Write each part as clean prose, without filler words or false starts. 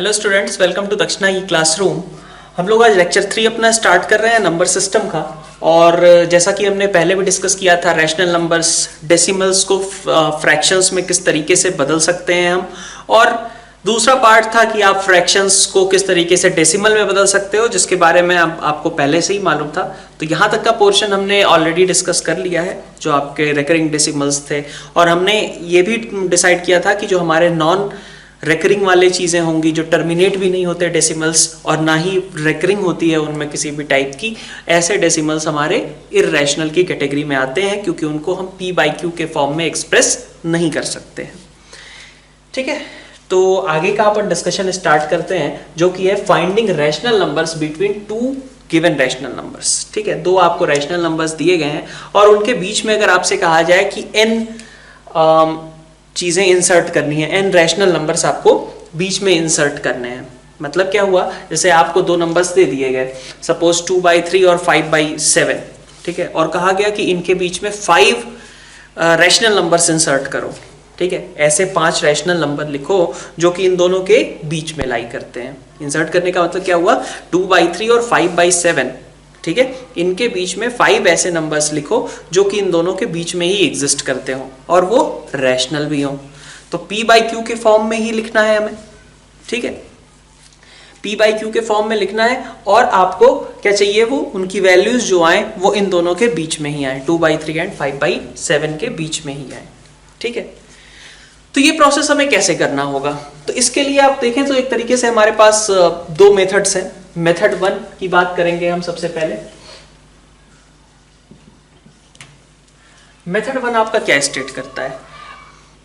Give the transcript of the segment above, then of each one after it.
Hello students, welcome to दक्षिणा ई classroom. हम लोग आज लेक्चर 3 अपना स्टार्ट कर रहे हैं नंबर सिस्टम का। और जैसा कि हमने पहले भी डिस्कस किया था, रैशनल नंबर्स डेसिमल्स को फ्रैक्शंस में किस तरीके से बदल सकते हैं हम, और दूसरा पार्ट था कि आप फ्रैक्शंस को किस तरीके से डेसिमल में बदल सकते हो, जिसके बारे में आपको पहले से ही मालूम था। तो यहाँ तक का पोर्शन हमने ऑलरेडी डिस्कस कर लिया है, जो आपके रिकरिंग डेसिमल्स थे। और हमने ये भी डिसाइड किया था कि जो हमारे नॉन रेकरिंग वाले चीज़ें होंगी, जो टर्मिनेट भी नहीं होते डेसिमल्स और ना ही रेकरिंग होती है उनमें किसी भी टाइप की, ऐसे डेसिमल्स हमारे इर्रेशनल की कैटेगरी में आते हैं, क्योंकि उनको हम p/q के फॉर्म में एक्सप्रेस नहीं कर सकते हैं। ठीक है, तो आगे का अपन डिस्कशन स्टार्ट करते हैं, जो कि है finding rational numbers between two given rational numbers. ठीक है, दो आपको रैशनल नंबर्स दिए गए हैं और उनके बीच में अगर आपसे कहा जाए कि n चीजें इंसर्ट करनी है, n रैशनल नंबर्स आपको बीच में इंसर्ट करने हैं। मतलब क्या हुआ, जैसे आपको दो नंबर्स दे दिए गए, सपोज 2/3 और 5/7। ठीक है, और कहा गया कि इनके बीच में 5 रैशनल नंबर्स इंसर्ट करो। ठीक है, ऐसे 5 रैशनल नंबर लिखो जो कि इन दोनों के बीच में लाई करते हैं। इंसर्ट करने का मतलब क्या हुआ, 2/3 और 5/7। ठीक है, इनके बीच में 5 ऐसे नंबर्स लिखो जो कि इन दोनों के बीच में ही एग्जिस्ट करते हो और वो रैशनल भी हो। तो p/q के फॉर्म में ही लिखना है हमें। ठीक है, p/q के फॉर्म में लिखना है, और आपको क्या चाहिए, वो उनकी वैल्यूज जो आए वो इन दोनों के बीच में ही आए, 2/3 एंड 5/7 के बीच में ही आए। ठीक है, तो ये प्रोसेस हमें कैसे करना होगा, तो इसके लिए आप देखें तो एक तरीके से हमारे पास दो मेथड्स हैं। मेथड 1 की बात करेंगे हम सबसे पहले। मेथड 1 आपका क्या स्टेट करता है।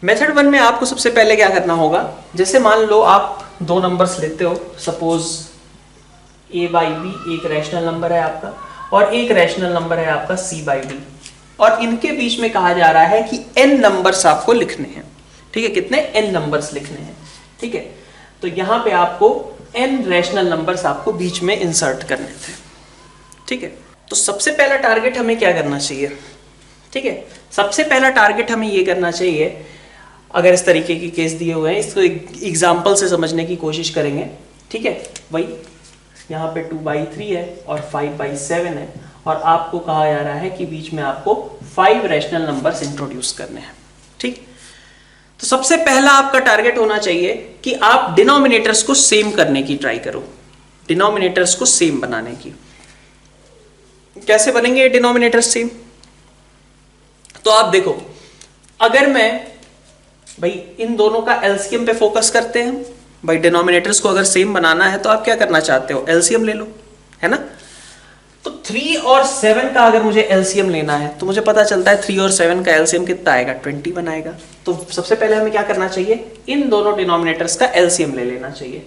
मेथड 1 में आपको सबसे पहले क्या करना होगा, जैसे मान लो आप दो नंबर्स लेते हो, सपोज a/b एक रैशनल नंबर है आपका और एक रैशनल नंबर है आपका c/d, और इनके बीच में कहा जा रहा है कि n नंबर्स आपको लिखने हैं। ठीक है, कितने n नंबर्स लिखने हैं। ठीक है, तो यहां पे आपको n रैशनल नंबर्स आपको बीच में इंसर्ट करने थे। ठीक है, तो सबसे पहला टारगेट हमें क्या करना चाहिए। ठीक है, सबसे पहला टारगेट हमें ये करना चाहिए, अगर इस तरीके की केस दिए हुए हैं, इसको एग्जांपल से समझने की कोशिश करेंगे। ठीक है, वही यहाँ पे 2/3 है और 5/7 है, और आपको कहा जा रहा है कि बीच में आपको 5 रैशनल नंबर्स इंट्रोड्यूस करने हैं। ठीक, तो सबसे पहला आपका टारगेट होना चाहिए कि आप डिनोमिनेटर्स को सेम करने की ट्राई करो, डिनोमिनेटर्स को सेम बनाने की। कैसे बनेंगे डिनोमिनेटर्स सेम, तो आप देखो, अगर मैं भाई इन दोनों का एलसीएम पे फोकस करते हैं भाई, डिनोमिनेटर्स को अगर सेम बनाना है तो आप क्या करना चाहते हो, एलसीएम ले लो, है ना। तो 3 और 7 का अगर मुझे एलसीएम लेना है तो मुझे पता चलता है 3 और 7 का एलसीएम कितना आएगा, 21 आएगा। तो सबसे पहले हमें क्या करना चाहिए, इन दोनों डिनोमिनेटर्स का एलसीएम ले लेना चाहिए।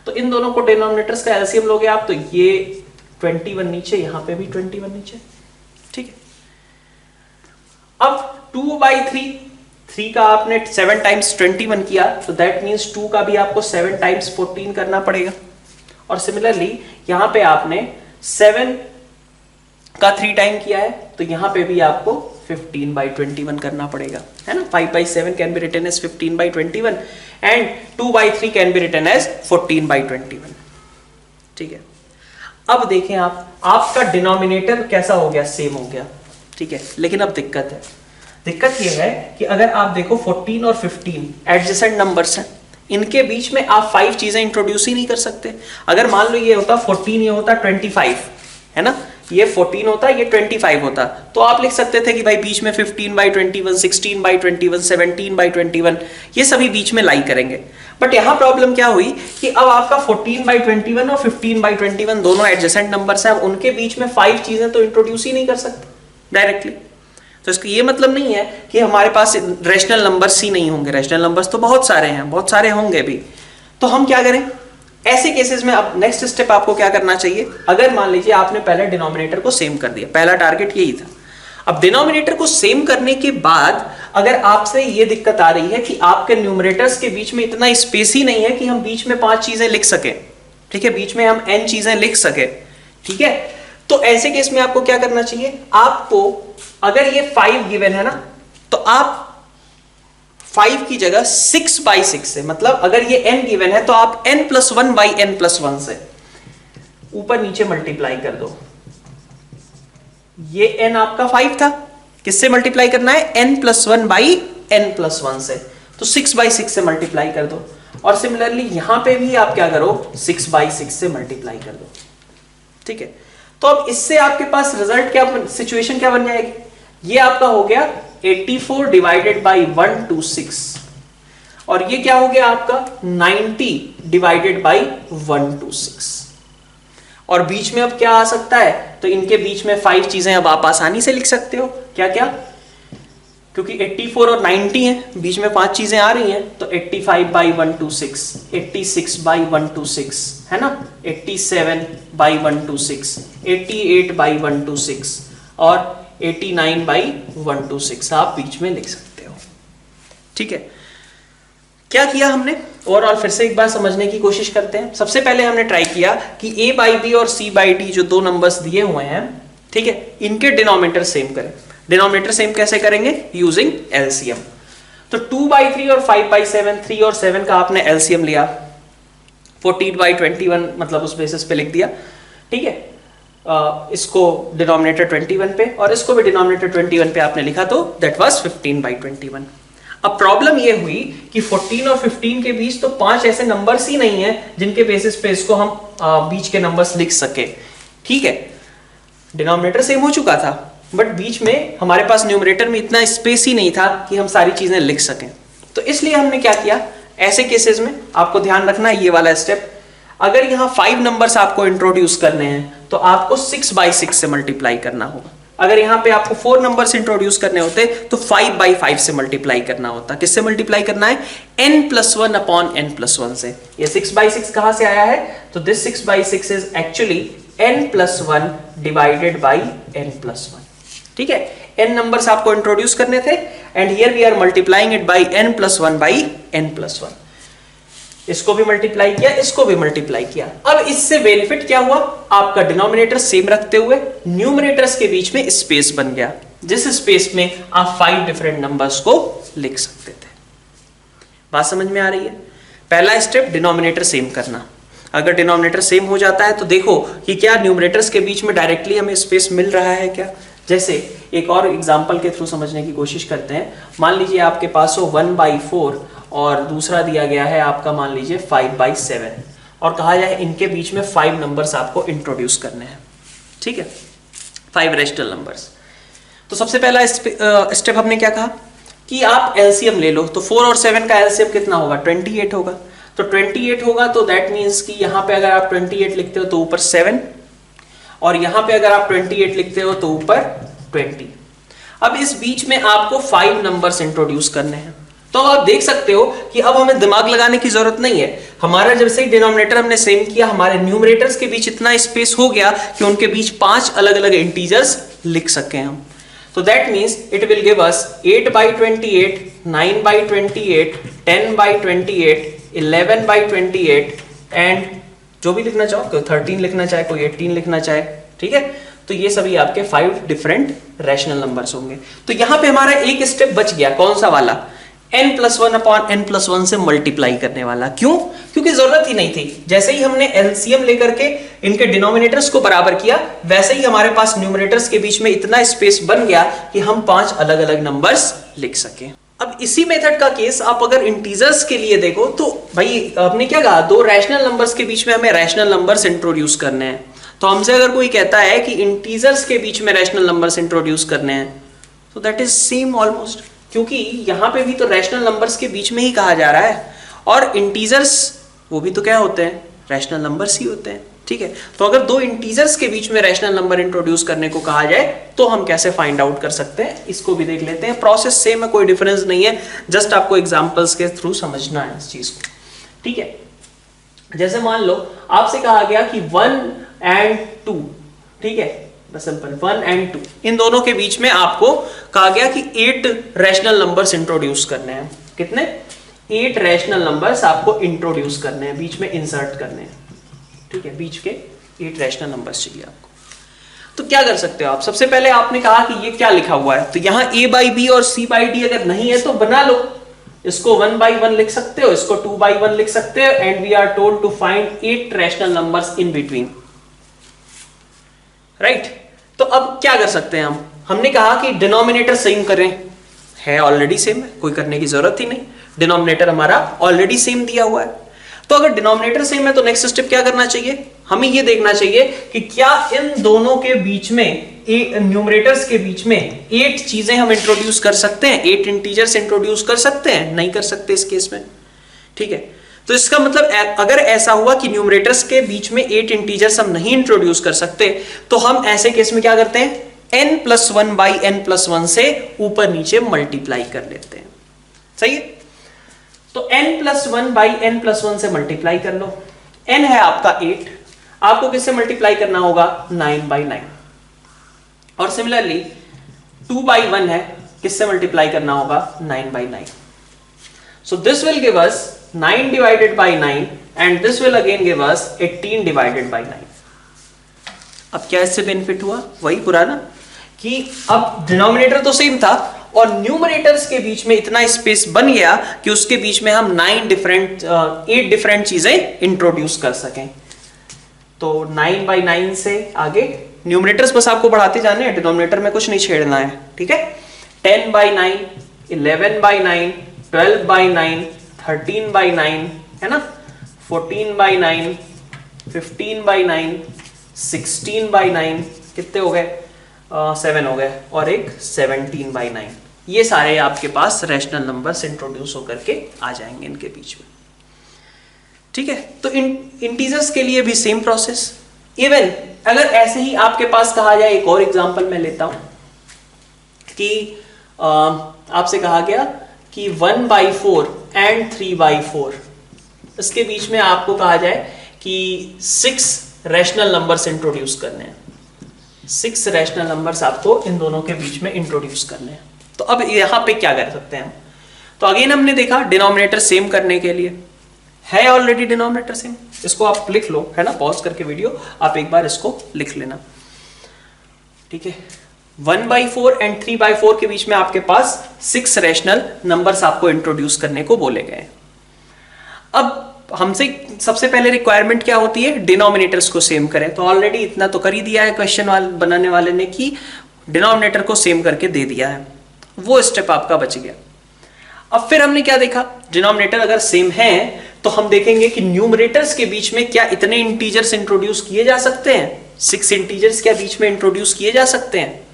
तो इन दोनों को डिनोमिनेटर्स का एलसीएम लोगे आप, तो ये 21 नीचे, यहां पे भी 21 नीचे। ठीक है, अब 2/3, 3 का आपने 7 टाइम्स 21 किया, तो दैट मीन्स 2 का भी आपको 7 टाइम्स 14 करना पड़ेगा। और सिमिलरली यहां पे आपने 7 का 3 टाइम किया है, तो यहां पे भी आपको 15/21 करना पड़ेगा, है ना। 5/7 can be written as 15/21 and 2/3 can be written as 14/21। ठीक है, अब देखें आप, आपका डिनोमिनेटर कैसा हो गया, सेम हो गया। ठीक है, लेकिन अब दिक्कत है, दिक्कत यह है कि अगर आप देखो 14 और 15 एडजेसेंट नंबर्स हैं, इनके बीच में आप 5 चीजें इंट्रोड्यूस ही नहीं कर सकते। अगर मान लो ये होता 14, ये होता 25, है ना, ये 14 होता, ये 25 होता, तो आप लिख सकते थे कि भाई बीच में 15/21, 16/21, 17/21, ये सभी बीच में लाई करेंगे। बट यहां प्रॉब्लम क्या हुई कि अब आपका 14/21 और 15/21 दोनों एडजेसेंट नंबर्स हैं, उनके बीच में 5 चीजें तो इंट्रोड्यूस ही नहीं कर सकते डायरेक्टली। तो इसका ये मतलब नहीं है कि हमारे पास रैशनल नंबर्स ही नहीं होंगे, रैशनल नंबर्स तो बहुत सारे हैं, बहुत सारे होंगे भी। तो हम क्या करें ऐसे केसेस में, अब नेक्स्ट स्टेप आपको क्या करना चाहिए, अगर मान लीजिए आपने पहले डिनोमिनेटर को सेम कर दिया, पहला टारगेट यही था। अब डिनोमिनेटर को सेम करने के बाद अगर आपसे ये दिक्कत आ रही है कि आपके न्यूमरेटर्स के बीच में इतना स्पेस ही नहीं है कि हम बीच में 5 चीजें लिख सके, ठीक है, बीच में हम n चीजें लिख सके, ठीक है, तो ऐसे केस में आपको क्या करना चाहिए, आपको अगर ये 5 गिवन है ना, तो आप 5 की जगह 6/6 से, मतलब अगर ये n गिवन है तो आप n+1/n+1 से ऊपर नीचे मल्टीप्लाई कर दो। ये n आपका 5 था, किससे मल्टीप्लाई करना है? n+1/n+1 से, तो 6/6 से मल्टीप्लाई कर दो। और सिमिलरली यहां पे भी आप क्या करो, 6/6 से मल्टीप्लाई कर दो। ठीक है, तो अब इससे आपके पास रिजल्ट क्या, सिचुएशन क्या बन जाएगी? ये आपका हो गया 84 डिवाइडेड बाई 126, और ये क्या हो गया आपका 90 डिवाइडेड बाई 126। और बीच में अब क्या आ सकता है? तो इनके बीच में 5 चीजें अब आप आसानी से लिख सकते हो। क्या क्या? क्योंकि 84 और 90 है, बीच में 5 चीजें आ रही हैं, तो 85/126, 86/126 है ना, 87/126, 88/126 और 89/126 आप बीच में लिख सकते हो। ठीक है, क्या किया हमने ओवरऑल, फिर से एक बार समझने की कोशिश करते हैं। सबसे पहले हमने ट्राई किया कि a/b और c/d जो दो नंबर्स दिए हुए हैं, ठीक है, इनके डिनोमिनेटर सेम करें। डिनोमिनेटर सेम कैसे करेंगे? Using LCM. तो 2/3 और 5/7, 3 और 7 का आपने एलसीएम लिया, 14/21 मतलब उस बेसिस पे लिख दिया। ठीक है, इसको डिनोमिनेटर 21 पे और इसको भी डिनोमिनेटर 21 पे आपने लिखा, तो दैट वाज 15/21। अब प्रॉब्लम ये हुई कि 14 और 15 के बीच तो 5 ऐसे नंबर्स ही नहीं है जिनके बेसिस पे इसको हम बीच के नंबर्स लिख सके। ठीक है, डिनोमिनेटर सेम हो चुका था, बट बीच में हमारे पास न्यूमरेटर में इतना स्पेस ही नहीं था कि हम सारी चीजें लिख सकें। तो इसलिए हमने क्या किया, ऐसे केसेस में आपको ध्यान रखना है ये वाला स्टेप, अगर यहां 5 नंबर्स आपको इंट्रोड्यूस करने हैं तो आपको 6/6 से मल्टीप्लाई करना होगा। अगर यहां पे आपको 4 नंबर्स इंट्रोड्यूस करने होते तो 5/5 से मल्टीप्लाई करना होता। किससे मल्टीप्लाई करना है? n+1/n+1 से। ये 6/6 कहां से आया है? तो this 6/6 is actually n+1 divided by n+1। ठीक है, n नंबर्स आपको इंट्रोड्यूस करने थे and here we are multiplying it by n+1/n+1। इसको भी मल्टीप्लाई किया, इसको भी मल्टीप्लाई किया। अब इससे बेनिफिट क्या हुआ? आपका डिनोमिनेटर सेम रखते हुए न्यूमरेटर्स के बीच में स्पेस बन गया, जिस स्पेस में आप 5 डिफरेंट नंबर्स को लिख सकते थे। बात समझ में आ रही है? पहला स्टेप डिनोमिनेटर सेम करना। अगर डिनोमिनेटर सेम हो जाता है तो देखो कि क्या न्यूमरेटर्स के बीच में डायरेक्टली हमें स्पेस मिल रहा है क्या। जैसे एक और एग्जांपल के थ्रू समझने की कोशिश करते हैं। मान लीजिए आपके पास हो 1/4 और दूसरा दिया गया है आपका मान लीजिए 5/7 और कहा जाए इनके बीच में 5 नंबर्स आपको इंट्रोड्यूस करने हैं। ठीक है, 5 रैशनल नंबर्स। तो सबसे पहला स्टेप हमने क्या कहा कि आप एलसीएम ले लो। तो 4 और 7 का एलसीएम कितना होगा? 28 होगा। तो 28 होगा तो दैट मीन्स कि यहां पे अगर आप 28 लिखते हो तो ऊपर 7 और यहां पे अगर आप 28 लिखते हो तो ऊपर 20। अब इस बीच में आपको 5 नंबर्स इंट्रोड्यूस करने हैं। तो आप देख सकते हो कि अब हमें दिमाग लगाने की जरूरत नहीं है। हमारा जब से डिनोमिनेटर हमने सेम किया, हमारे न्यूमरेटर्स के बीच इतना स्पेस हो गया कि उनके बीच 5 अलग अलग इंटीजर्स लिख सके हम। तो that means it will give us 8/28, 9/28, 10/28, 11/28 and जो भी लिखना चाहो, कोई 13 लिखना चाहे, कोई 18 लिखना चाहे। ठीक है, तो ये सभी आपके 5 डिफरेंट रैशनल नंबर्स होंगे। तो यहां पे हमारा एक स्टेप बच गया, कौन सा वाला? n+1/n+1 से मल्टीप्लाई करने वाला। क्यों? क्योंकि जरूरत ही नहीं थी। जैसे ही हमने एलसीएम लेकर के इनके डिनोमिनेटर्स को बराबर किया, वैसे ही हमारे पास न्यूमरेटर्स के बीच में इतना स्पेस बन गया कि हम 5 अलग अलग नंबर्स लिख सके। अब इसी मेथड का केस आप अगर इंटीजर्स के लिए देखो तो भाई आपने क्या कहा, 2 रैशनल नंबर्स के बीच में हमें रैशनल नंबर्स इंट्रोड्यूस करने हैं। तो हमसे अगर कोई कहता है कि इंटीजर्स के बीच में रैशनल नंबर्स इंट्रोड्यूस करने हैं, तो दैट इज सेम ऑलमोस्ट, क्योंकि यहां पे भी तो रैशनल नंबर्स के बीच में ही कहा जा रहा है और इंटीजर्स वो भी तो क्या होते हैं? रैशनल नंबर्स ही होते हैं। ठीक है, तो अगर 2 इंटीजर्स के बीच में रैशनल नंबर इंट्रोड्यूस करने को कहा जाए तो हम कैसे फाइंड आउट कर सकते हैं, इसको भी देख लेते हैं। प्रोसेस सेम है, कोई डिफरेंस नहीं है, जस्ट आपको एग्जांपल्स के थ्रू समझना है इस चीज को। ठीक है, जैसे मान लो आपसे कहा गया कि 1 and 2, ठीक है, बस सिंपल 1 and 2, इन दोनों के बीच में आपको कहा गया कि 8 रैशनल नंबर्स इंट्रोड्यूस करने हैं। कितने? 8 रैशनल नंबर्स आपको इंट्रोड्यूस करने हैं, बीच में इंसर्ट करने हैं। ठीक है, बीच के 8 रैशनल नंबर्स चाहिए आपको। तो क्या कर सकते हो आप? सबसे पहले आपने कहा कि ये क्या लिखा हुआ है, तो यहां a/b और c/d अगर नहीं है तो बना लो। इसको 1 by 1 लिख सकते हो, इसको 2 by 1 लिख सकते हो, and we are told to find 8 rational numbers in between, right. तो अब क्या कर सकते हैं हमने कहा कि डिनोमिनेटर सेम करें, है ऑलरेडी सेम है, कोई करने की जरूरत ही नहीं, डिनोमिनेटर हमारा ऑलरेडी सेम दिया हुआ है। तो अगर डिनोमिनेटर सेम है तो नेक्स्ट स्टेप क्या करना चाहिए, हमें ये देखना चाहिए कि क्या इन दोनों के बीच में, न्यूमरेटर्स के बीच में 8 चीजें हम इंट्रोड्यूस कर सकते हैं, 8 इंटीजर्स इंट्रोड्यूस कर सकते हैं, नहीं कर सकते इस केस में, ठीक है। तो इसका मतलब अगर ऐसा हुआ कि न्यूमरेटर्स के बीच में 8 इंटीजर्स हम नहीं इंट्रोड्यूस कर सकते, तो हम ऐसे केस में क्या करते हैं, n+1 by n+1 से ऊपर नीचे मल्टीप्लाई कर लेते हैं, सही है। तो n+1 by n+1 से मल्टीप्लाई कर लो, n है आपका 8, आपको किससे मल्टीप्लाई करना होगा, 9 by 9, और सिमिलरली 2 by 1 है, किससे मल्टीप्लाई करना होगा, 9 by 9। So this will give us 9 divided by 9 and this will again give us 18 divided by 9। अब क्या इससे बेनिफिट हुआ, वही पुराना कि अब डिनोमिनेटर तो सेम था और न्यूमरेटर्स के बीच में इतना स्पेस बन गया कि उसके बीच में हम 8 डिफरेंट चीजें इंट्रोड्यूस कर सकें। तो 9 by 9 से आगे न्यूमरेटर्स बस आपको बढ़ाते जाने हैं, डिनोमिनेटर में कुछ नहीं छेड़ना है, ठीक है। 10 by 9, 11 by 9, 12 by 9, 13 by 9 है ना, 14 by 9, 15 by 9, 16 by 9, कितने हो गए, 7 हो गए, और एक 17 by 9। ये सारे आपके पास रैशनल नंबर्स इंट्रोड्यूस होकर के आ जाएंगे इनके बीच में, ठीक है। तो इंटीजर्स के लिए भी सेम प्रोसेस। इवन अगर ऐसे ही आपके पास कहा जाए, एक और एग्जांपल मैं लेता हूं कि आपसे कहा गया कि 1 by 4 and 3 by 4, इसके बीच में आपको कहा जाए कि 6 रैशनल नंबर्स इंट्रोड्यूस करने हैं, 6 रैशनल नंबर्स आपको इन दोनों के बीच में इंट्रोड्यूस करने हैं। तो अब यहां पे क्या कर सकते हैं, तो अगेन हमने देखा डिनोमिनेटर सेम करने के लिए है ऑलरेडी डिनोमिनेटर सेम, इसको आप लिख लो, है ना, पॉज करके वीडियो आप एक बार इसको लिख लेना, ठीक है। 1 by 4 and 3 by 4 के बीच में आपके पास 6 रैशनल नंबर्स आपको इंट्रोड्यूस करने को बोले गए। अब हमसे सबसे पहले रिक्वायरमेंट क्या होती है, डिनोमिनेटर्स को सेम करें। तो ऑलरेडी इतना तो कर ही दिया है क्वेश्चन बनाने वाले ने कि डिनोमिनेटर को सेम करके दे दिया है, वो स्टेप आपका बच गया। अब फिर हमने क्या देखा, डिनोमिनेटर अगर सेम है तो हम देखेंगे कि न्यूमरेटर्स के बीच में क्या इतने इंटीजर्स इंट्रोड्यूस किए जा सकते हैं, 6 इंटीजर्स क्या बीच में इंट्रोड्यूस किए जा सकते हैं।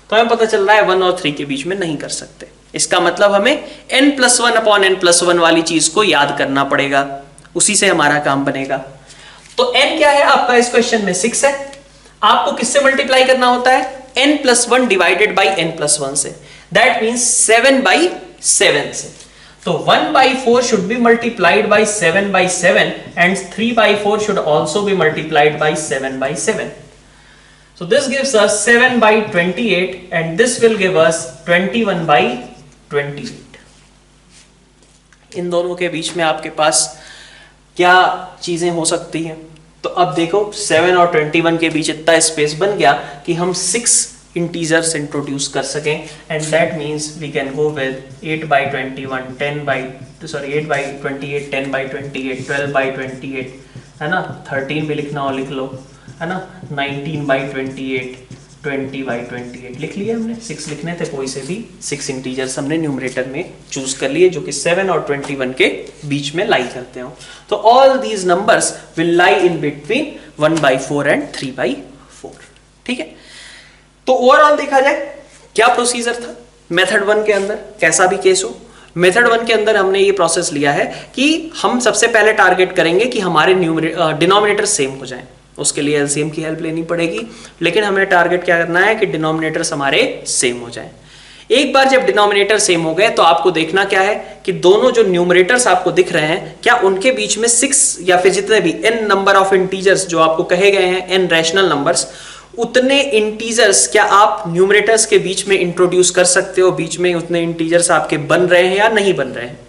तो हमें पता चल रहा है 1 और 3 के बीच में नहीं कर सकते। इसका मतलब हमें n+1 upon n+1 वाली चीज को याद करना पड़ेगा, उसी से हमारा काम बनेगा। तो n क्या है आपका इस क्वेश्चन में 6 है, आपको किससे मल्टीप्लाई करना होता है, n+1 डिवाइडेड बाई n+1 से, दैट मीन्स 7 by 7 से। तो 1 by 4 should be multiplied by 7 by 7 and 3 by 4 should also be multiplied by 7 by 7. So this gives us 7 by 28 and this will give us 21 by 28. इन दोनों के बीच में आपके पास क्या चीजें हो सकती हैं, तो अब देखो 7 और 21 के बीच इतना स्पेस बन गया कि हम 6 इंटीजर्स इंट्रोड्यूस कर सकें, and that means we can go with 8 by 21, 8 by 28, 10 by 28, 12 by 28, है ना, 13 भी लिखना हो लिख लो, है ना, 19 by 28, 20 by 28 लिख लिया हमने। 6 लिखने थे, कोई से भी 6 इंटीजर्स हमने न्यूमरेटर में चूज कर लिए जो कि 7 और 21 के बीच में लाई करते हो। तो all these numbers will lie in between 1 by 4 and 3 by 4, ठीक है। तो ओवरऑल देखा जाए क्या प्रोसीजर था मेथड 1 के अंदर, कैसा भी केस हो, मेथड 1 के अंदर हमने ये प्रोसेस लिया है कि हम सबसे पहले टारगेट करेंगे कि हमारे डिनोमिनेटर सेम हो जाएं, उसके लिए एलसीएम की हेल्प लेनी पड़ेगी, लेकिन हमें टारगेट क्या करना है कि डिनोमिनेटर्स हमारे सेम हो जाएं। एक बार जब डिनोमिनेटर सेम हो गए तो आपको देखना क्या है कि दोनों जो न्यूमरेटर्स आपको दिख रहे हैं, क्या उनके बीच में 6 या फिर जितने भी n नंबर ऑफ इंटीजर्स जो आपको कहे गए हैं, n रैशनल नंबर्स, उतने इंटीजर्स क्या आप न्यूमरेटर्स के बीच में इंट्रोड्यूस कर सकते हो, बीच में उतने इंटीजर्स आपके बन रहे हैं या नहीं बन रहे हैं।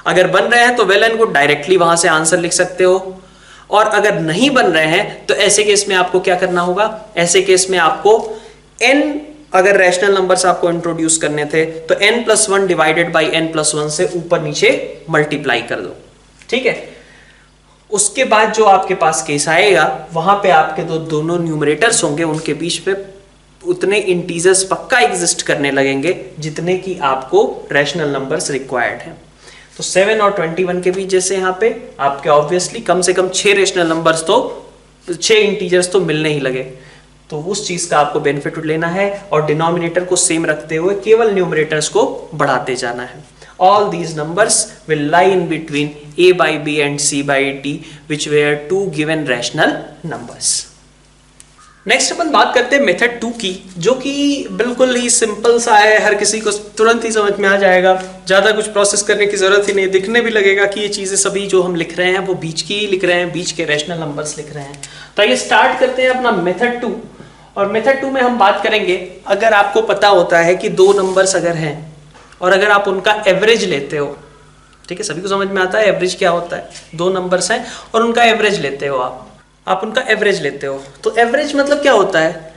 अगर बन रहे हैं तो वेल एंड गुड, डायरेक्टली वहां से आंसर लिख सकते हो, और अगर नहीं बन रहे हैं तो ऐसे केस में आपको क्या करना होगा, ऐसे केस में आपको n अगर रैशनल नंबर्स आपको इंट्रोड्यूस करने थे तो n+1 डिवाइडेड बाई n+1 से ऊपर नीचे मल्टीप्लाई कर दो, ठीक है। उसके बाद जो आपके पास केस आएगा वहां पे आपके दोनों न्यूमरेटर्स होंगे, उनके बीच में उतने इंटीजर्स पक्का एग्जिस्ट करने लगेंगे जितने की आपको रैशनल नंबर्स रिक्वायर्ड हैं। तो 7 और 21 के बीच जैसे यहाँ पे आपके ऑब्वियसली कम से कम 6 रैशनल नंबर्स तो 6 इंटीजर्स तो मिलने ही लगे, तो उस चीज का आपको बेनिफिट लेना है और डिनोमिनेटर को सेम रखते हुए केवल न्यूमरेटर्स को बढ़ाते जाना है। All these numbers will lie in between a by b and c by d, which were two given rational numbers. Next अपन बात करते हैं मेथड 2 की, जो कि बिल्कुल ही सिंपल सा है, हर किसी को तुरंत ही समझ में आ जाएगा, ज्यादा कुछ प्रोसेस करने की जरूरत ही नहीं, दिखने भी लगेगा कि ये चीजें सभी जो हम लिख रहे हैं वो बीच की ही लिख रहे हैं, बीच के रैशनल नंबर्स लिख रहे हैं। तो आइए स्टार्ट करते हैं अपना मेथड 2। और मेथड 2 में हम बात करेंगे, अगर आपको पता होता है कि दो नंबर्स अगर हैं और अगर आप उनका एवरेज लेते हो, ठीक है, सभी को समझ में आता है एवरेज क्या होता है, दो नंबर्स हैं और उनका एवरेज लेते हो, आप उनका एवरेज लेते हो, तो एवरेज मतलब क्या होता है,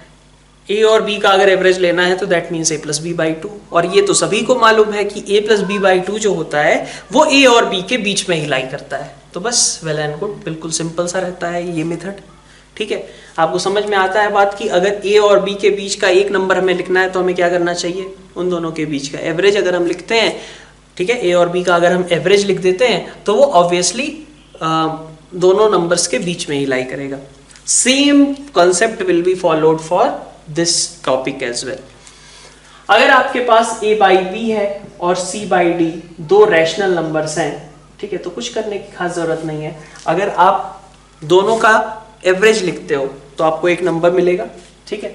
ए और बी का अगर एवरेज लेना है तो दैट मीन्स a+b/2, और ये तो सभी को मालूम है कि a+b/2 जो होता है वो ए और बी के बीच में ही लाई करता है। तो बस वेल एंड गुड, बिल्कुल सिंपल सा रहता है ये मेथड, ठीक है। आपको समझ में आता है बात कि अगर ए और बी के बीच का एक नंबर हमें लिखना है तो हमें क्या करना चाहिए, उन दोनों के बीच का एवरेज अगर हम लिखते हैं, ठीक है, ए और बी का अगर हम एवरेज लिख देते हैं तो वो ऑब्वियसली दोनों नंबर्स के बीच में ही लाई करेगा। Same concept will be followed for this topic as well. अगर आपके पास a/b है और c/d दो रैशनल नंबर्स हैं, ठीक है, तो कुछ करने की खास जरूरत नहीं है। अगर आप दोनों का एवरेज लिखते हो तो आपको एक नंबर मिलेगा, ठीक है।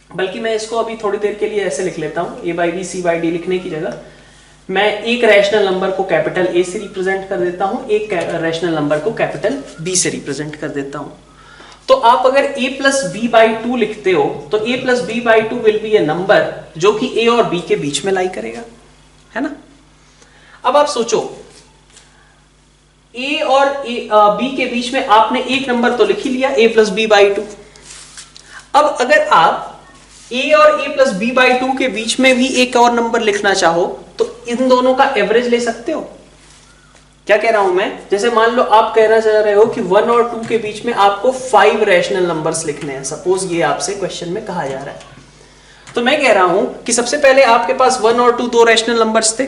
बल्कि मैं इसको अभी थोड़ी देर के लिए ऐसे लिख लेता हूं, a/b c/d लिखने की जगह मैं एक रैशनल नंबर को कैपिटल A से रिप्रेजेंट कर देता हूं, एक रैशनल नंबर को कैपिटल B से रिप्रेजेंट कर देता हूं। तो आप अगर a+b/2 लिखते हो तो a+b/2 will be A number जो कि A और B के बीच में लाई करेगा, है ना। अब आप सोचो, A और B के बीच में आपने एक नंबर तो लिख ही लिया a+b/2। अब अगर आप A और a+b/2 के बीच में भी एक और नंबर लिखना चाहो तो इन दोनों का एवरेज ले सकते हो। क्या कह रहा हूं मैं, जैसे मान लो आप कहना चाह रहे हो कि 1 और 2 के बीच में आपको 5 रैशनल नंबर्स लिखने हैं, सपोज ये आपसे क्वेश्चन में कहा जा रहा है, तो मैं कह रहा हूं कि सबसे पहले आपके पास 1 और 2 दो रैशनल नंबर्स थे।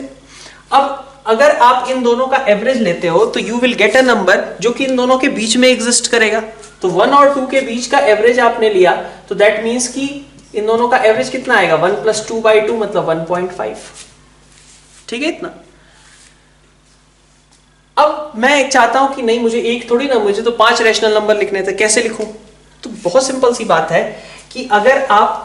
अब अगर आप इन दोनों का एवरेज लेते हो तो you will get a number जो कि इन दोनों के बीच में एग्जिस्ट करेगा। तो 1 और 2 के बीच का एवरेज आपने लिया तो दैट मीन्स कि इन दोनों का एवरेज कितना आएगा, 1+2/2 मतलब 1.5, ठीक है, इतना। अब मैं चाहता हूं कि नहीं, मुझे एक थोड़ी ना, मुझे तो 5 रैशनल नंबर लिखने थे, कैसे लिखूं। तो बहुत सिंपल सी बात है कि अगर आप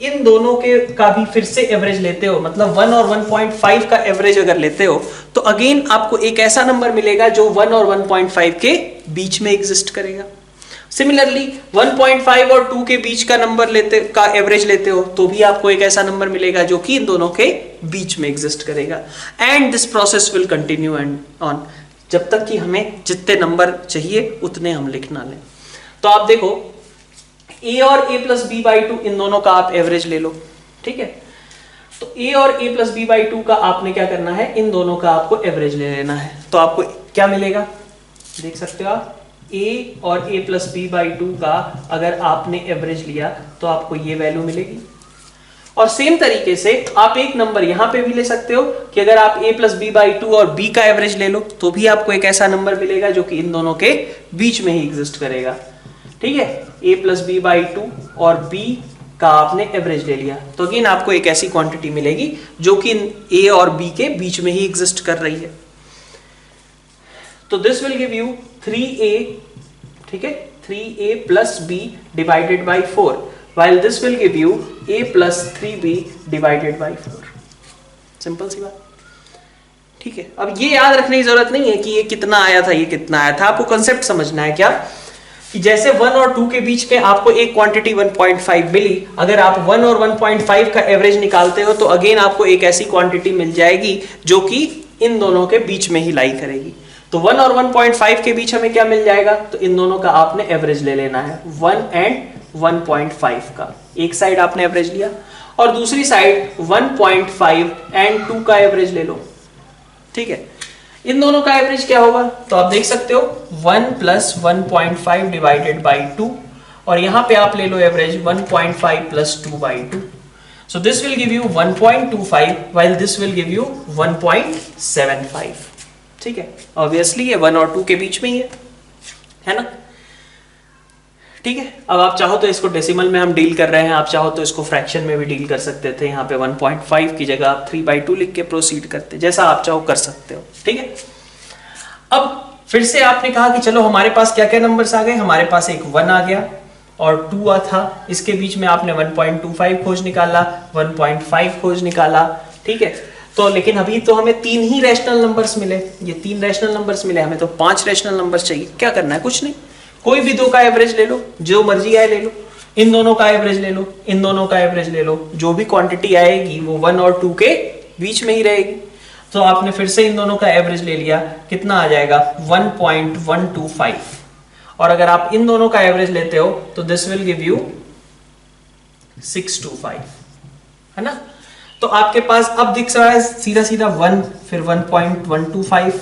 इन दोनों के का भी फिर से एवरेज लेते हो, मतलब 1 और 1.5 का एवरेज अगर लेते हो तो अगेन आपको एक ऐसा नंबर मिलेगा जो 1 और 1.5 के बीच में एग्जिस्ट करेगा। सिमिलरली 1.5 और 2 के बीच का नंबर का एवरेज लेते हो तो भी आपको एक ऐसा नंबर मिलेगा जो कि इन दोनों के बीच में एग्जिस्ट करेगा। And this process will continue and on, जब तक कि हमें जितने नंबर चाहिए उतने हम लिख ना लें। तो आप देखो, a और a+b/2 इन दोनों का आप एवरेज ले लो, ठीक है। तो a और a+b/2 का आपने क्या करना है, इन दोनों का आपको एवरेज ले लेना है। तो आपको क्या मिलेगा, देख सकते हो आप, a और a+b/2 का अगर आपने एवरेज लिया तो आपको ये वैल्यू मिलेगी। और सेम तरीके से आप एक नंबर यहां पे भी ले सकते हो कि अगर आप a+b/2 और b का एवरेज ले लो तो भी आपको एक ऐसा नंबर मिलेगा जो कि इन दोनों के बीच में ही एग्जिस्ट करेगा, ठीक है। a+b/2 और b का आपने एवरेज ले लिया तो अगेन आपको एक ऐसी क्वांटिटी मिलेगी जो कि a और b के बीच में ही एग्जिस्ट कर रही है। तो this will give you 3a, ठीक है, 3a plus b divided by 4, while this will give you a plus 3b divided by 4। Simple सी बात, ठीक है। अब ये याद रखने की जरूरत नहीं है कि ये कितना आया था, ये कितना आया था, आपको कंसेप्ट समझना है क्या, कि जैसे 1 और 2 के बीच में आपको एक क्वांटिटी 1.5 मिली, अगर आप 1 और 1.5 का एवरेज निकालते हो तो अगेन आपको एक ऐसी क्वांटिटी मिल जाएगी जो कि इन दोनों के बीच में ही लाई करेगी। तो 1 और 1.5 के बीच हमें क्या मिल जाएगा, तो इन दोनों का आपने एवरेज ले लेना है, 1 एंड 1.5 का। एक साइड आपने एवरेज लिया और दूसरी साइड 1.5 एंड 2 का एवरेज ले लो, ठीक है। इन दोनों का एवरेज क्या होगा, तो आप देख सकते हो 1 प्लस 1.5 डिवाइडेड बाई 2 और यहां पे आप ले लो average 1.5 plus 2 by 2। So this will give you 1.25 while this will give you 1.75, ठीक है। ऑब्वियसली ये 1 और 2 के बीच में ही है ना, ठीक है। अब आप चाहो तो इसको डेसिमल में हम डील कर रहे हैं, आप चाहो तो इसको फ्रैक्शन में भी डील कर सकते थे। यहाँ पे 1.5 की जगह आप 3/2 लिख के प्रोसीड करते, जैसा आप चाहो कर सकते हो, ठीक है। अब फिर से आपने कहा कि चलो हमारे पास क्या क्या नंबर्स आ गए, हमारे पास एक 1 आ गया और 2 था, इसके बीच में आपने 1.25 खोज निकाला, 1.5 खोज निकाला, ठीक है। तो लेकिन अभी तो हमें 3 ही रैशनल नंबर्स मिले, ये 3 रैशनल नंबर्स मिले, हमें तो 5 रैशनल नंबर्स चाहिए। क्या करना है, कुछ नहीं, कोई भी 2 का एवरेज ले लो, जो मर्जी आए ले लो, इन दोनों का एवरेज ले लो, इन दोनों का एवरेज ले लो, जो भी क्वांटिटी आएगी वो 1 और 2 के बीच में ही रहेगी। तो आपने फिर से इन दोनों का एवरेज ले लिया, कितना आ जाएगा 1.125 और अगर आप इन दोनों का एवरेज लेते हो तो दिस विल गिव यू 625, है ना। तो आपके पास अब दिख रहा है सीधा सीधा 1, फिर 1.125,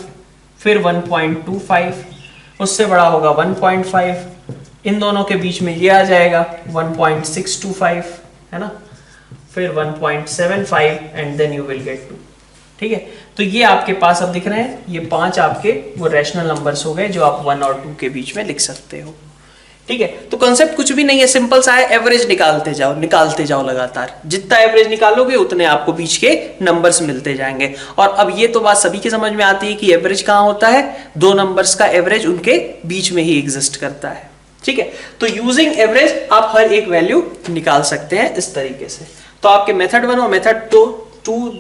फिर 1.25, उससे बड़ा होगा 1.5, इन दोनों के बीच में ये आ जाएगा 1.625, है ना, फिर 1.75 and then you will get 2, ठीक है। तो ये आपके पास अब दिख रहे हैं, ये 5 आपके वो रैशनल नंबर्स हो गए जो आप 1 और 2 के बीच में लिख सकते हो, ठीक है। तो कॉन्सेप्ट कुछ भी नहीं है, सिंपल सा है, एवरेज निकालते जाओ लगातार, जितना एवरेज निकालोगे उतने आपको बीच के नंबर्स मिलते जाएंगे। और अब ये तो बात सभी के समझ में आती है कि एवरेज कहाँ होता है, 2 नंबर्स का एवरेज उनके बीच में ही एग्जिस्ट करता है, ठीक है। तो यूजिंग एवरेज आप हर एक वैल्यू निकाल सकते हैं इस तरीके से। तो आपके मेथड 1 और मेथड 2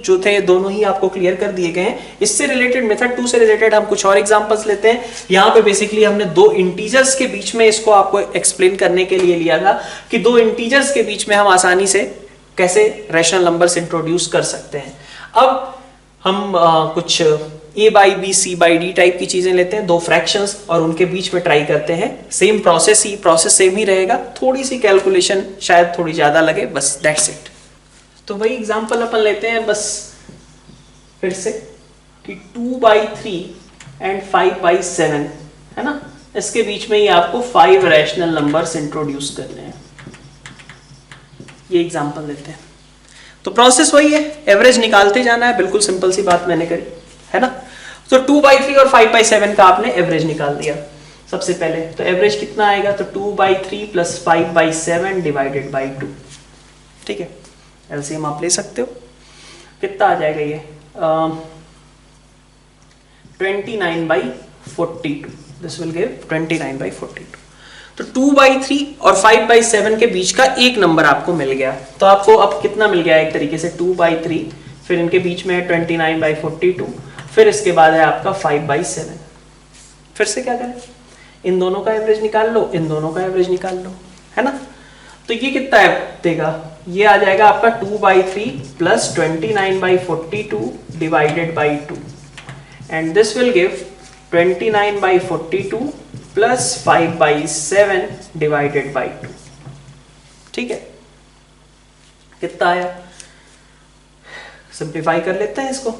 जो थे दोनों ही आपको क्लियर कर दिए गए हैं। इससे रिलेटेड मेथड 2 से रिलेटेड हम कुछ और एग्जांपल्स लेते हैं। यहाँ पे बेसिकली हमने 2 इंटीजर्स के बीच में इसको आपको एक्सप्लेन करने के लिए लिया था कि 2 इंटीजर्स के बीच में हम आसानी से कैसे रैशनल नंबर्स इंट्रोड्यूस कर सकते हैं। अब हम कुछ a/b c/d टाइप की चीजें लेते हैं, 2 फ्रैक्शंस, और उनके बीच में ट्राई करते हैं। सेम प्रोसेस सेम ही रहेगा, थोड़ी सी कैलकुलेशन शायद थोड़ी ज्यादा लगे, बस दैट्स इट। तो वही एग्जांपल अपन लेते हैं बस फिर से कि 2/3 एंड 5/7, है ना, इसके बीच में ही आपको 5 रैशनल नंबर्स इंट्रोड्यूस करने हैं। ये एग्जांपल लेते हैं। तो प्रोसेस वही है, एवरेज निकालते जाना है, बिल्कुल सिंपल सी बात मैंने करी, है ना। तो 2/3 और 5/7 का आपने एवरेज निकाल दिया सबसे पहले। तो एवरेज कितना आएगा, तो 2/3 प्लस 5/7 डिवाइडेड बाई 2, ठीक है। एलसीएम आप ले सकते हो, कितना आ जाएगा ये 29/42, दिस विल गिव 29/42। तो 2/3 और 5/7 के बीच का एक नंबर आपको मिल गया। तो आपको अब कितना मिल गया, एक तरीके से 2/3, फिर इनके बीच में है 29/42, फिर इसके बाद है आपका 5/7। फिर से क्या करें, इन दोनों का एवरेज निकाल लो, इन दोनों का एवरेज निकाल लो, है ना। तो ये कितना है देगा, ये आ जाएगा आपका 2/3 plus 29/42 divided by 2 and this will give 29/42 plus 5/7 divided by 2, ठीक है। कितना आया, सिंप्लीफाई कर लेते हैं इसको।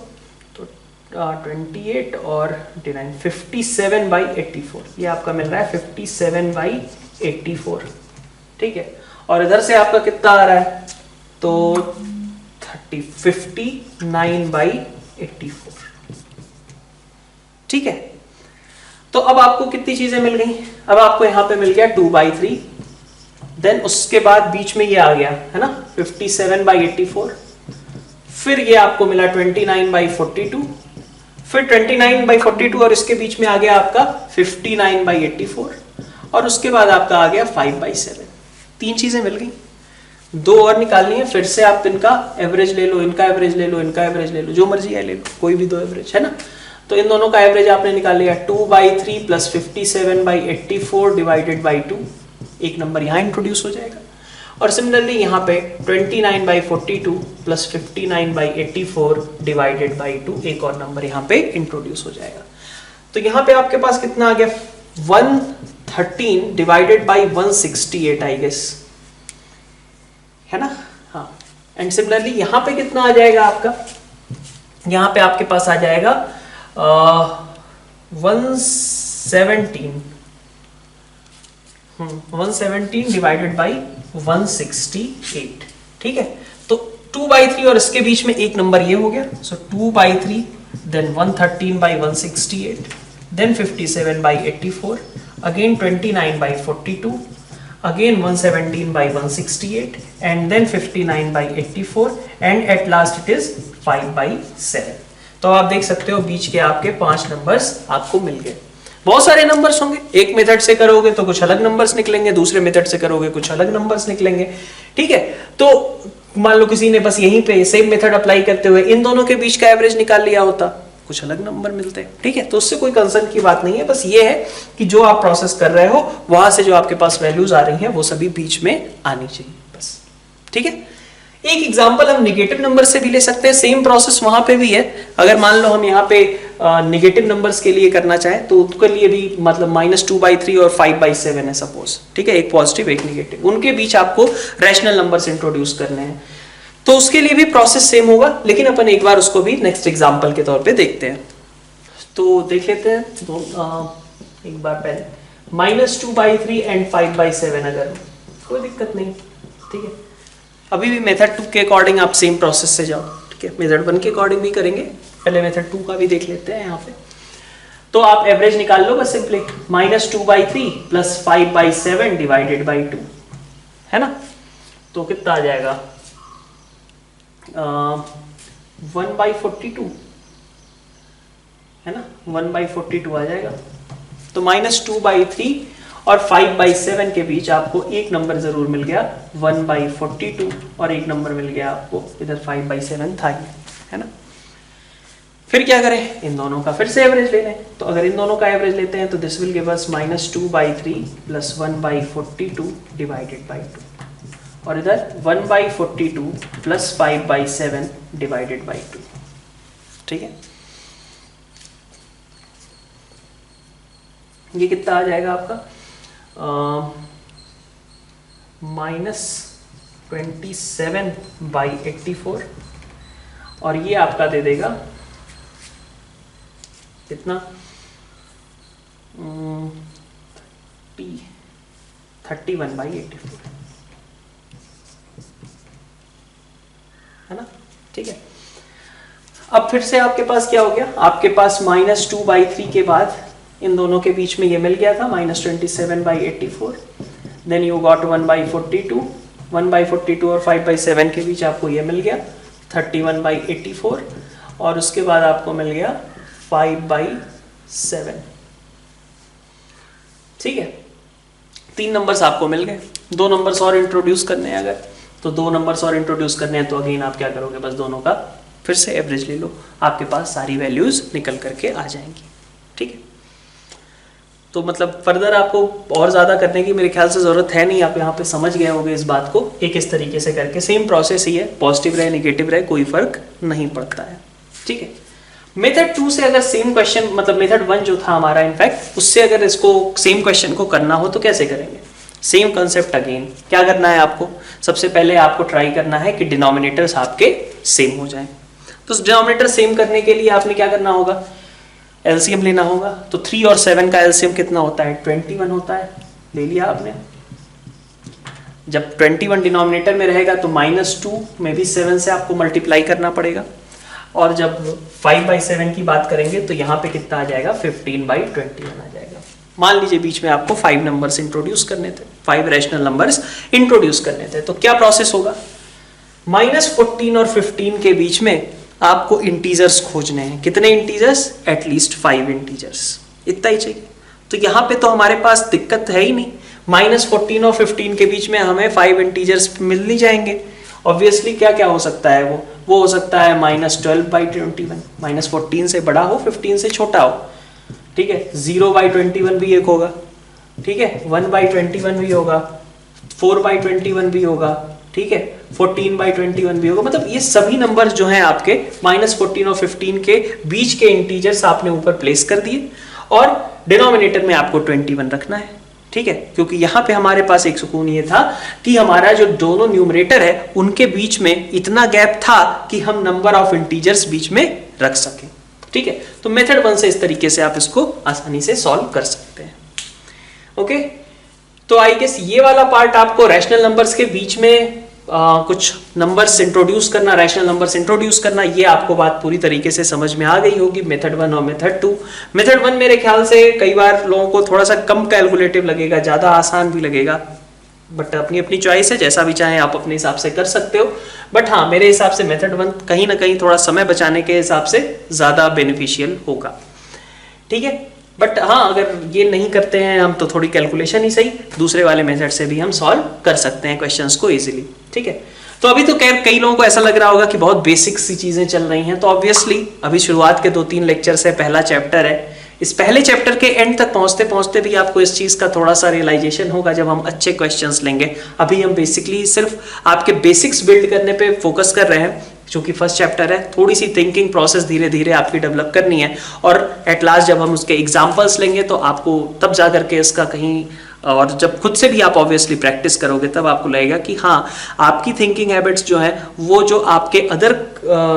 तो 28 और 29, 57/84, ये आपका मिल रहा है 57/84, ठीक है। और इधर से आपका कितना आ रहा है, तो 59/84, ठीक है। तो अब आपको कितनी चीजें मिल गई, अब आपको यहां पे मिल गया 2/3, देन उसके बाद बीच में ये आ गया, है ना, 57/84, फिर ये आपको मिला 29/42, फिर 29/42 और इसके बीच में आ गया आपका 59/84 और उसके बाद आपका आ गया 5/7। 3 चीजें मिल गई, 2 और निकालनी है। फिर से आप इनका एवरेज ले लो, इनका एवरेज ले लो, इनका एवरेज ले लो, जो मर्जी है ले लो, कोई भी 2 एवरेज, है ना। तो इन दोनों का एवरेज आपने निकाल लिया 2/3 प्लस 57/84 डिवाइडेड बाई 2, एक नंबर यहाँ इंट्रोड्यूस हो जाएगा। और सिमिलरली यहाँ पे 29/42 प्लस 59/84 डिवाइडेड बाई 2, एक और नंबर यहाँ पे इंट्रोड्यूस हो जाएगा। तो यहाँ पे आपके पास कितना आ गया, 113 डिवाइडेड बाई 168 आई गेस, है ना। हाँ, एंड सिमिलरली यहाँ पे कितना आ जाएगा आपका, यहाँ पे आपके पास आ जाएगा 117 डिवाइडेड बाई 168, ठीक है। तो 2/3 और इसके बीच में एक नंबर ये हो गया, सो 2/3, then 113/168, then 57/84, again 29/42, again 117/168, and then 59/84, and at last it is 5/7। तो आप देख सकते हो बीच के आपके 5 नंबर्स आपको मिल गए। बहुत सारे नंबर्स होंगे, एक मेथड से करोगे तो कुछ अलग नंबर्स निकलेंगे, दूसरे मेथड से करोगे कुछ अलग नंबर्स निकलेंगे, ठीक है। तो मान लो किसी ने बस यहीं पे सेम मेथड अप्लाई करते हुए इन दोनों के बीच का एवरेज निकाल लिया होता, कुछ अलग नंबर मिलते हैं, ठीक है। तो उससे कोई कंसर्न की बात नहीं है, बस ये है कि जो आप प्रोसेस कर रहे हो वहां से जो आपके पास वैल्यूज आ रही हैं वो सभी बीच में आनी चाहिए, बस, ठीक है। एक एग्जांपल हम निगेटिव नंबर से भी ले सकते हैं, सेम प्रोसेस वहां पे भी है। अगर मान लो हम यहाँ पे निगेटिव नंबर्स के लिए करना चाहें तो उसके लिए भी मतलब -2/3 और 5/7 है सपोज, ठीक है, एक पॉजिटिव एक निगेटिव, उनके बीच आपको रैशनल नंबर्स इंट्रोड्यूस करने हैं, तो उसके लिए भी प्रोसेस सेम होगा, लेकिन अपन एक बार उसको भी नेक्स्ट एग्जांपल के तौर पे देखते हैं। तो देख लेते हैं तो एक बार पहले -2/3 एंड 5/7, अगर कोई दिक्कत नहीं, ठीक है। अभी भी मेथड 2 के अकॉर्डिंग आप सेम प्रोसेस से जाओ, ठीक है। मेथड 1 के अकॉर्डिंग भी करेंगे, पहले मेथड 2 का भी देख लेते हैं यहाँ पे। तो आप एवरेज निकाल लो बस सिंपली, -2/3 प्लस 5/7 डिवाइडेड बाई 2, है ना। तो कितना आ जाएगा 1/42, है ना, 1/42 आ जाएगा। तो -2/3 और 5/7 के बीच आपको एक नंबर जरूर मिल गया 1/42, और एक नंबर मिल गया आपको इधर 5/7 था ही, है ना। फिर क्या करें, इन दोनों का फिर से एवरेज ले लें। तो अगर इन दोनों का एवरेज लेते हैं तो this will give us -2/3 plus 1/42 divided by 2, और इधर 1/42 प्लस 5/7 डिवाइडेड बाई 2, ठीक है। ये कितना आ जाएगा आपका -27/84, और ये आपका दे देगा कितना 31/84, है ना, ठीक है। अब फिर से आपके पास क्या हो गया, आपके पास -2/3 के बाद इन दोनों के बीच में ये मिल गया था -27/84, देन यू गॉट 1/42, 1/42 और 5/7 के बीच आपको ये मिल गया 31/84, और उसके बाद आपको मिल गया 5/7, ठीक है। 3 नंबर्स आपको मिल गए, 2 नंबर्स और इंट्रोड्यूस करने हैं, अगर तो 2 नंबर्स और इंट्रोड्यूस करने हैं तो अगेन आप क्या करोगे, बस दोनों का फिर से एवरेज ले लो, आपके पास सारी वैल्यूज निकल करके आ जाएंगी, ठीक है। तो मतलब फर्दर आपको और ज़्यादा करने की मेरे ख्याल से ज़रूरत है नहीं, आप यहाँ पे समझ गए होंगे इस बात को। एक इस तरीके से करके सेम प्रोसेस ही है, पॉजिटिव रहे नेगेटिव रहे कोई फर्क नहीं पड़ता है, ठीक है। मेथड 2 से अगर सेम क्वेश्चन, मतलब मेथड 1 जो था हमारा इनफैक्ट, उससे अगर इसको सेम क्वेश्चन को करना हो तो कैसे करेंगे, सेम कंसेप्ट अगेन। क्या करना है आपको, सबसे पहले आपको ट्राई करना है कि डिनोमिनेटर्स आपके सेम हो जाएं। तो डिनोमिनेटर सेम करने के लिए आपने क्या करना होगा, एलसीएम लेना होगा। तो 3 और 7 का एलसीएम कितना होता है, 21 होता है, ले लिया आपने। जब 21 डिनोमिनेटर में रहेगा तो -2 में भी 7 से आपको मल्टीप्लाई करना पड़ेगा, और जब 5/7 की बात करेंगे तो यहाँ पे कितना आ जाएगा 15/21 आ जाएगा। मान लीजिए बीच में आपको 5 नंबर्स इंट्रोड्यूस करने थे, 5 रैशनल नंबर्स इंट्रोड्यूस करने थे, तो क्या प्रोसेस होगा, -14 और 15 के बीच में आपको इंटीजर्स खोजने हैं। कितने इंटीजर्स, एटलीस्ट 5 इंटीजर्स, इतना ही चाहिए। तो यहाँ पे तो हमारे पास दिक्कत है ही नहीं, -14 और 15 के बीच में हमें 5 इंटीजर्स मिल नहीं जाएंगे। ऑब्वियसली क्या क्या हो सकता है, वो हो सकता है -12/21, -14 से बड़ा हो 15 से छोटा हो, ठीक है। 0/21 भी एक होगा, ठीक है, 1/21 भी होगा, 4/21 भी होगा, ठीक है, 14/21 भी होगा। मतलब ये सभी नंबर्स जो हैं आपके -14 और 15 के बीच के इंटीजर्स आपने ऊपर प्लेस कर दिए, और डिनोमिनेटर में आपको 21 रखना है। ठीक है, क्योंकि यहाँ पे हमारे पास एक सुकून ये था कि हमारा जो दोनों न्यूमरेटर है उनके बीच में इतना गैप था कि हम नंबर ऑफ इंटीजर्स बीच में रख सकें। ठीक है, तो मेथड 1 से इस तरीके से आप इसको आसानी से सॉल्व कर सकते हैं। ओके, तो आई गेस ये वाला पार्ट आपको रैशनल नंबर्स के बीच में कुछ नंबर्स इंट्रोड्यूस करना, रैशनल नंबर्स इंट्रोड्यूस करना, ये आपको बात पूरी तरीके से समझ में आ गई होगी, मेथड 1 और मेथड 2। मेथड 1 मेरे ख्याल से कई बार लोगों को थोड़ा सा कम कैलकुलेटिव लगेगा, ज़्यादा आसान भी लगेगा, बट अपनी अपनी चॉइस है, जैसा भी चाहें आप अपने हिसाब से कर सकते हो। बट हाँ, मेरे हिसाब से मेथड 1 कहीं ना कहीं थोड़ा समय बचाने के हिसाब से ज़्यादा बेनिफिशियल होगा। ठीक है, बट हाँ, अगर ये नहीं करते हैं हम तो थोड़ी कैलकुलेशन ही सही दूसरे वाले मेथड से भी हम सॉल्व कर सकते हैं क्वेश्चंस को इजीली। ठीक है, तो अभी तो खैर कई लोगों को ऐसा लग रहा होगा कि बहुत बेसिक सी चीजें चल रही हैं, तो ऑब्वियसली अभी शुरुआत के 2-3 लेक्चर से पहला चैप्टर है। इस पहले चैप्टर के एंड तक पहुंचते पहुंचते भी आपको इस चीज का थोड़ा सा रियलाइजेशन होगा जब हम अच्छे क्वेश्चंस लेंगे। अभी हम बेसिकली सिर्फ आपके बेसिक्स बिल्ड करने पे फोकस कर रहे हैं, क्योंकि फर्स्ट चैप्टर है, थोड़ी सी थिंकिंग प्रोसेस धीरे धीरे आपकी डेवलप करनी है, और एट लास्ट जब हम उसके एग्जांपल्स लेंगे तो आपको तब जा करके इसका कहीं, और जब खुद से भी आप ऑब्वियसली प्रैक्टिस करोगे तब आपको लगेगा कि हाँ, आपकी थिंकिंग हैबिट्स जो है वो जो आपके अदर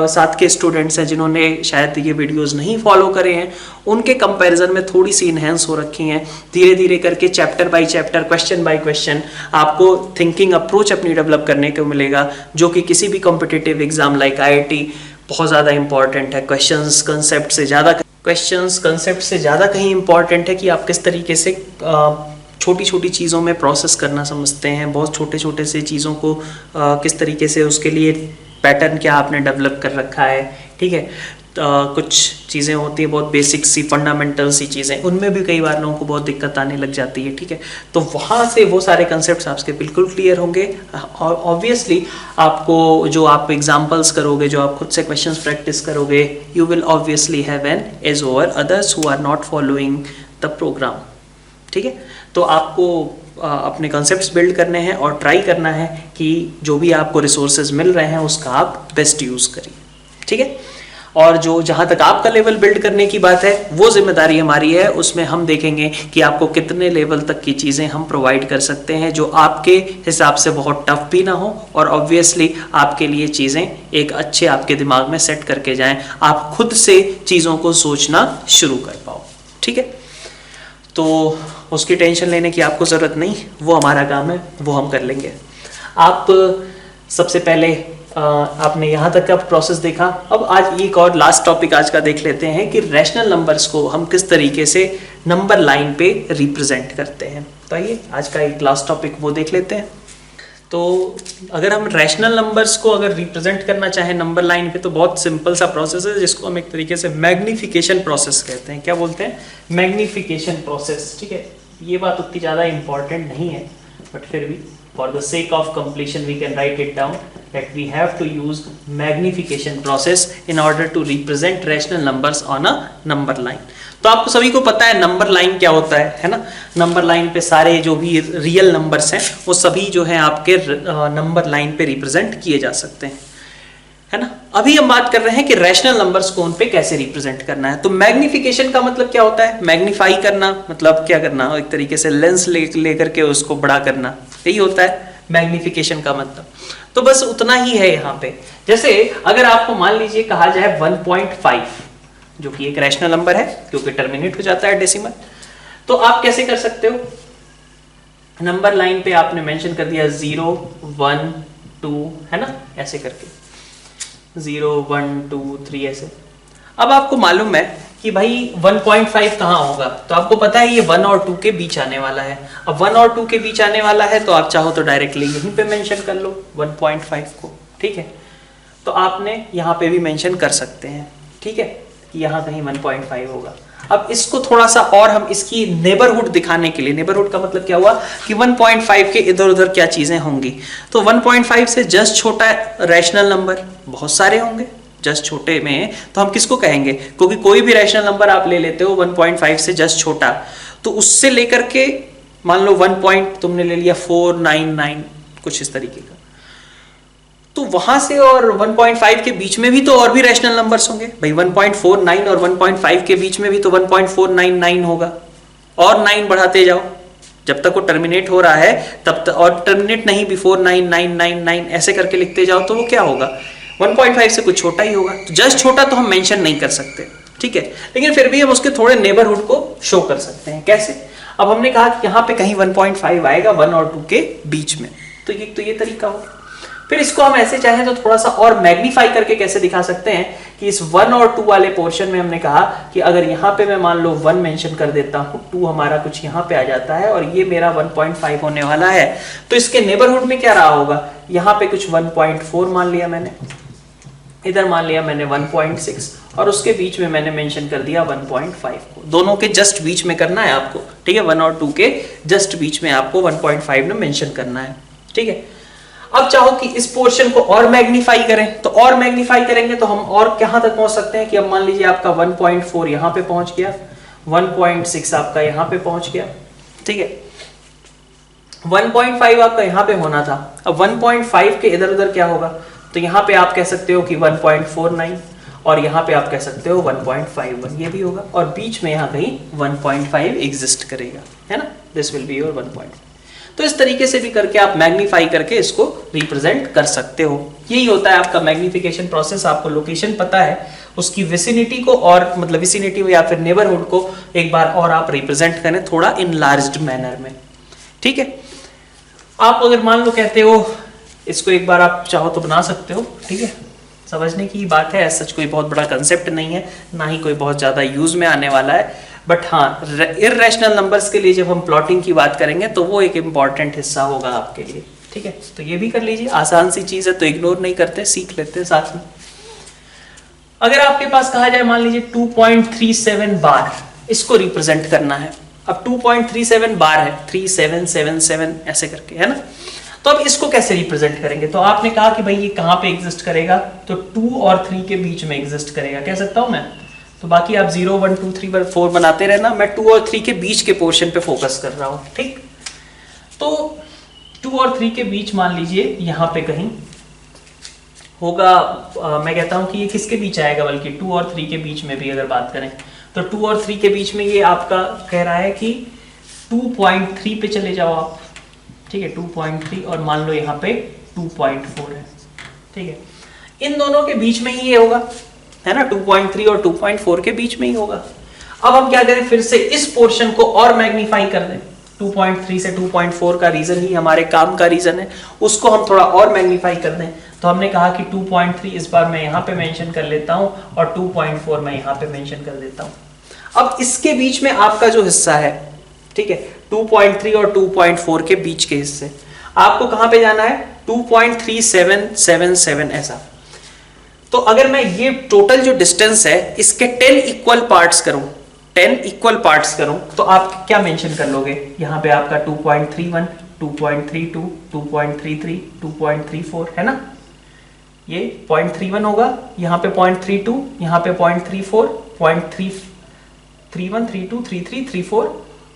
साथ के स्टूडेंट्स हैं जिन्होंने शायद ये वीडियोस नहीं फॉलो करे हैं उनके कंपैरिजन में थोड़ी सी इन्हेंस हो रखी हैं। धीरे धीरे करके chapter by chapter, question by question आपको थिंकिंग अप्रोच अपनी डेवलप करने को मिलेगा, जो कि किसी भी कॉम्पिटिटिव एग्जाम लाइक IIT बहुत ज़्यादा इंपॉर्टेंट है। क्वेश्चंस कंसेप्ट से ज़्यादा कहीं इंपॉर्टेंट है कि आप किस तरीके से छोटी छोटी चीज़ों में प्रोसेस करना समझते हैं, बहुत छोटे छोटे से चीज़ों को किस तरीके से उसके लिए पैटर्न क्या आपने डेवलप कर रखा है। ठीक है, कुछ चीज़ें होती हैं बहुत बेसिक सी, फंडामेंटल सी चीज़ें, उनमें भी कई बार लोगों को बहुत दिक्कत आने लग जाती है। ठीक है, तो वहाँ से वो सारे कंसेप्ट्स आपके बिल्कुल क्लियर होंगे, और ऑब्वियसली आपको जो आप एग्जाम्पल्स करोगे, जो आप खुद से क्वेश्चंस प्रैक्टिस करोगे, you will obviously have an edge over others who are not following the program. ठीक है, तो आपको अपने कॉन्सेप्ट्स बिल्ड करने हैं और ट्राई करना है कि जो भी आपको रिसोर्सेज मिल रहे हैं उसका आप बेस्ट यूज़ करिए। ठीक है, और जो जहाँ तक आपका लेवल बिल्ड करने की बात है वो जिम्मेदारी हमारी है, उसमें हम देखेंगे कि आपको कितने लेवल तक की चीज़ें हम प्रोवाइड कर सकते हैं जो आपके हिसाब से बहुत टफ भी ना हो, और ऑब्वियसली आपके लिए चीज़ें एक अच्छे आपके दिमाग में सेट करके जाएं, आप खुद से चीज़ों को सोचना शुरू कर पाओ। ठीक है, तो उसकी टेंशन लेने की आपको ज़रूरत नहीं, वो हमारा काम है, वो हम कर लेंगे। आप सबसे पहले आपने यहाँ तक का प्रोसेस देखा, अब आज एक और लास्ट टॉपिक आज का देख लेते हैं कि रैशनल नंबर्स को हम किस तरीके से नंबर लाइन पे रिप्रेजेंट करते हैं। तो आइए आज का एक लास्ट टॉपिक वो देख लेते हैं। तो अगर हम रैशनल नंबर्स को अगर रिप्रेजेंट करना चाहें नंबर लाइन पे तो बहुत सिंपल सा प्रोसेस है, जिसको हम एक तरीके से मैग्निफिकेशन प्रोसेस कहते हैं। क्या बोलते हैं? Magnification process. ठीक है, ये बात उतनी ज़्यादा इंपॉर्टेंट नहीं है, बट फिर भी for the sake of completion we can write it down that we have to use magnification process in order to represent rational numbers on a number line। तो आपको सभी को पता है नंबर लाइन क्या होता है ना? नंबर लाइन पे सारे जो भी रियल नंबर्स हैं वो सभी जो है आपके नंबर लाइन पे रिप्रेजेंट किए जा सकते हैं, है ना? अभी हम बात कर रहे हैं कि रैशनल नंबर्स को उन पे कैसे रिप्रेजेंट करना है। तो मैग्निफिकेशन का मतलब क्या होता है? मैग्नीफाई करना, मतलब क्या करना? एक तरीके से लेंस लेकर के उसको बड़ा करना, यही होता है मैग्निफिकेशन का मतलब। तो बस उतना ही है यहाँ पे। जैसे अगर आपको मान लीजिए कहा जाए 1.5, जो कि एक रैशनल नंबर है क्योंकि टर्मिनेट हो जाता है डेसिमल, तो आप कैसे कर सकते हो? नंबर लाइन पे आपने मेंशन कर दिया 0, 1, 2, है ना, ऐसे करके 0, 1, 2, 3 ऐसे। अब आपको मालूम है कि भाई 1.5 कहाँ होगा, तो आपको पता है ये 1 और 2 के बीच आने वाला है। अब 1 और 2 के बीच आने वाला है तो आप चाहो तो डायरेक्टली यहीं पे मेंशन कर लो 1.5 को। ठीक है, तो आपने यहाँ पे भी मेंशन कर सकते हैं, ठीक है, कि यहाँ कहीं 1.5 होगा। अब इसको थोड़ा सा और हम इसकी नेबरहुड दिखाने के लिए, नेबरहुड का मतलब क्या हुआ कि 1.5 के इधर उधर क्या चीजें होंगी, तो 1.5 से जस्ट छोटा रैशनल नंबर बहुत सारे होंगे। जस्ट छोटे में तो हम किसको कहेंगे? क्योंकि कोई भी रैशनल नंबर आप ले लेते हो 1.5 से जस्ट छोटा, तो उससे लेकर के मान लो 1 पॉइंट तुमने ले लिया 499 कुछ इस तरीके का, तो वहां से और 1.5 के बीच में भी तो और भी रैशनल नंबर्स होंगे भाई। 1.49 और 1.5 के बीच में भी तो 1.499 होगा, और 9 बढ़ाते जाओ जब तक वो टर्मिनेट हो रहा है तब तक, और टर्मिनेट नहीं बिफोर 9999 ऐसे करके लिखते जाओ तो वो क्या होगा, 1.5 से कुछ छोटा ही होगा। तो जस्ट छोटा तो हम मेंशन नहीं कर सकते, ठीक है, लेकिन फिर भी हम उसके थोड़े नेबरहुड को शो कर सकते हैं। कैसे? अब हमने कहा कि यहाँ पे कहीं 1.5 आएगा 1 और 2 के बीच में, तो ये तरीका हो। फिर इसको हम ऐसे चाहें तो थोड़ा सा और मैग्नीफाई करके कैसे दिखा सकते हैं कि इस 1 और 2 वाले पोर्शन में हमने कहा कि अगर यहाँ पे मैं मान लो 1 मेंशन कर देता हूँ, 2 हमारा कुछ यहाँ पे आ जाता है और ये मेरा 1.5 होने वाला है, तो इसके नेबरहुड में क्या रहा होगा, यहाँ पे कुछ 1.4 मान लिया मैंने, इधर मान लिया मैंने 1.6 और उसके बीच में मैंने मेंशन कर दिया 1.5 को। दोनों के जस्ट बीच में करना है आपको, ठीक है, 1 और 2 के जस्ट बीच में आपको 1.5 में मेंशन करना है, ठीक है। अब चाहो कि इस पोर्शन को और मैग्नीफाई करें, तो और मैग्नीफाई करेंगे तो हम और कहां तक पहुंच सकते हैं कि अब मान लीजिए आपका 1.4 यहां पे पहुंच गया, 1.6 आपका यहां पे पहुंच गया, ठीक है, 1.5 आपका यहां पे होना था। अब 1.5 के इधर उधर क्या होगा, तो यहां पे आप कह सकते हो कि 1.49 और यहां पे आप कह सकते हो 1.51, ये भी होगा, और बीच में यहां कहीं 1.5 एग्जिस्ट करेगा, है ना, दिस विल बी योर 1.5। तो इस तरीके से भी करके आप मैग्नीफाई करके इसको रिप्रेजेंट कर सकते हो। यही होता है आपका मैग्निफिकेशन प्रोसेस। आपको लोकेशन पता है, उसकी विसिनिटी को और मतलब विसिनिटी या फिर नेबरहुड को एक बार और आप रिप्रेजेंट करें थोड़ा इनलार्ज्ड मैनर में, ठीक है। आप अगर मान लो कहते हो इसको एक बार आप चाहो तो बना सकते हो, ठीक है, समझने की बात है, सच कोई बहुत बड़ा कंसेप्ट नहीं है, ना ही कोई बहुत ज्यादा यूज में आने वाला है, बट हाँ इररेशनल नंबर्स के लिए जब हम प्लॉटिंग की बात करेंगे तो वो एक इम्पॉर्टेंट हिस्सा होगा आपके लिए, ठीक है। तो ये भी कर लीजिए, आसान सी चीज है तो इग्नोर नहीं करते, सीख लेते हैं साथ में। अगर आपके पास कहा जाए मान लीजिए 2.37 बार, इसको रिप्रेजेंट करना है। अब 2.37 बार है, 3777 ऐसे करके, है ना। तो अब इसको कैसे रिप्रेजेंट करेंगे, तो आपने कहा कि भाई ये कहां पे एग्जिस्ट करेगा, तो 2 और 3 के बीच में एग्जिस्ट करेगा, कह सकता हूं मैं। तो बाकी आप 0 1 2 3 4 बनाते रहना, मैं 2 और 3 के बीच के पोर्शन पे फोकस कर रहा हूं, ठीक। तो 2 और 3 के बीच मान लीजिए यहां पे कहीं होगा, मैं कहता हूं कि ये किसके बीच आएगा, बल्कि 2 और 3 के बीच में भी अगर बात करें तो 2 और 3 के बीच में ये आपका कह रहा है कि 2.3 पे चले जाओ आप, ठीक है, 2.3 और मान लो यहाँ पे 2.4 है, ठीक है, इन दोनों के बीच में ही ये होगा, है ना, 2.3 और 2.4 के बीच में ही होगा। अब हम क्या करें, फिर से इस पोर्शन को और मैग्नीफाई कर दें, 2.3 से 2.4 का रीजन ही हमारे काम का रीजन है, उसको हम थोड़ा और मैग्नीफाई कर दें। तो हमने कहा कि 2.3 इस बार मैं यहाँ पे मेंशन कर लेता हूँ और 2.4 मैं यहाँ पे मेंशन कर देता हूँ। अब इसके बीच में आपका जो हिस्सा है, ठीक है, 2.3 और 2.4 के बीच के हिस्से, आपको कहां पे जाना है, 2.3777 ऐसा। तो अगर मैं ये टोटल जो डिस्टेंस है इसके 10 इक्वल पार्ट्स करूं, 10 इक्वल पार्ट्स करूं, तो आप क्या मेंशन कर लोगे, यहां पे आपका 2.31 2.32 2.33 2.34 है ना, ये 0.31 होगा, यहां पे 0.32, यहां पे 0.34 0.31 32 33 34